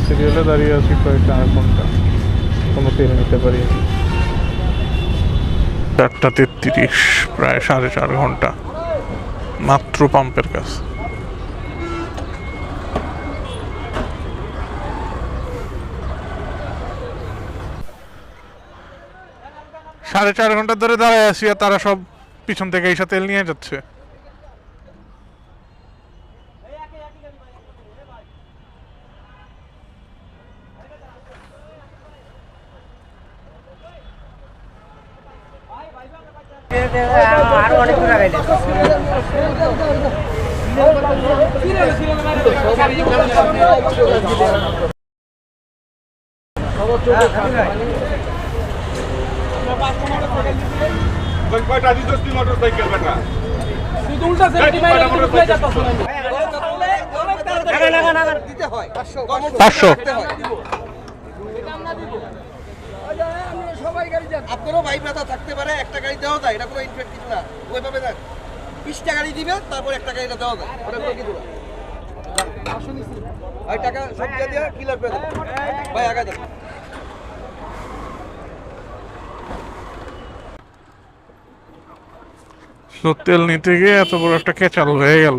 সিরিয়ালে দাঁড়িয়ে আছি প্রায় 4 ঘন্টা, কোনো তেল নিতে পারি। 4:33, প্রায় 4.5 ঘন্টা মাত্র পাম্পের কাছে। সাড়ে 4 ঘন্টা ধরে দাঁড়ায় আছি আর তারা সব পিছন থেকে এসে তেল নিয়ে যাচ্ছে। আপনারও ভাই ব্যথা থাকতে পারে, একটা গাড়ি দেওয়া যায়, এটা কোনো ইনফেক্ট কিছু না। ওইভাবে দেন 20টা গাড়ি দিবে, তারপর একটা গাড়িটা দেওয়া যায়, ওটা কোনো কিছু না। ভাই টাকা সব দিয়ে দিয়ে ক্লিয়ার করে দেবো ভাই, আগে দেন। তেল নিতে গিয়ে এত বড় একটা কেচাল হয়ে গেল।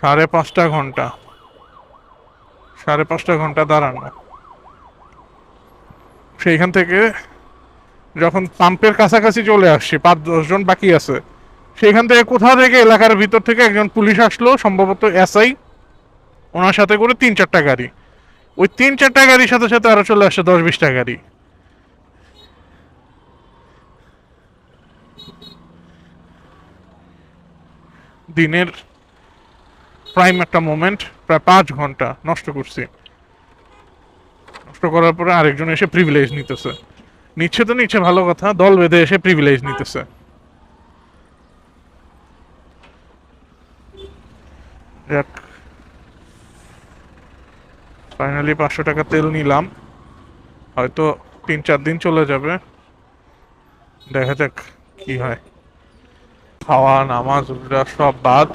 5.5 ঘন্টা, 5.5 ঘন্টা দাঁড়ানো। সেইখান থেকে যখন পাম্পের কাছাকাছি চলে আসছি, 5-10 জন বাকি আছে, সেখান থেকে কোথা থেকে এলাকার ভিতর থেকে একজন পুলিশ আসলো, সম্ভবত এসআই, ওনার সাথে করে 3-4টা গাড়ি। ওই 3-4টা গাড়ির সাথে সাথে আরো চলে আসছে 10-20টা গাড়ি। দিনের প্রাইম একটা মোমেন্ট, প্রায় 5 ঘন্টা নষ্ট করছি। নষ্ট করার পরে আরেকজন এসে প্রিভিলেজ নিতেছে। নিচ্ছে তো নিচ্ছে, ভালো কথা, দল বেঁধে এসে প্রিভিলেজ নিতেছে। যাক, ফাইনালি 500 টাকা তেল নিলাম। হয়তো 3-4 দিন চলে যাবে, দেখা যাক কি হয়। খাওয়া নামাজ সব বাদ।